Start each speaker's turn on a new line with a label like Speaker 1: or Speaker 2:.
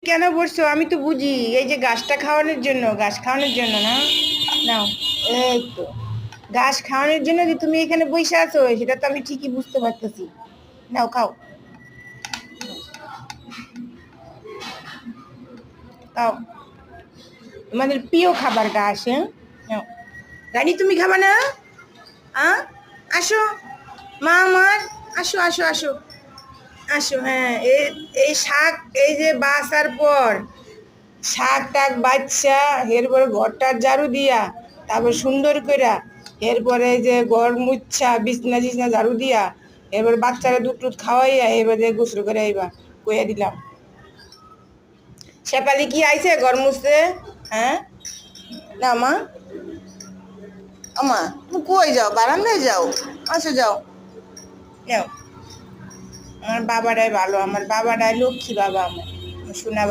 Speaker 1: কেন বসছো? আমি তো বুঝি এই যে ঘাসটা খাওয়ানোর জন্য, ঘাস খাওয়ানোর জন্য না? নাও, এই তো ঘাস খাওয়ানোর জন্য যে তুমি এখানে বসে আছো সেটা তো আমি ঠিকই বুঝতে পারতেছি। নাও খাও, খাও, তোমাদের প্রিয় খাবার ঘাস। হ্যাঁ, নাও। রানী তুমি খাবা না? আসো মা আমার, আসো আসো আসো আসো। হ্যাঁ, এই এই শাক, এই যে বাসার পর শাক টাক বাচ্চা, এরপরে ঘরটার ঝাড়ু দিয়া, তারপর সুন্দর কইরা, এরপরে যে ঘর মুচ্ছা বিছনা টিছনা ঝাড়ু দিয়া, এরপর বাচ্চারা দুধ টুধ খাওয়াইয়া এবারে গোসল করে আইবা, কইয়া দিলাম। শেফালি কি আইছে ঘর মুছতে? হ্যাঁ, না মা, আমা তুমি কই যাও? বারান্দায় যাও, আসো যাও, যাও। আমার বাবাটাই ভালো, আমার বাবাটাই লক্ষ্মী বাবা, আমার শোনা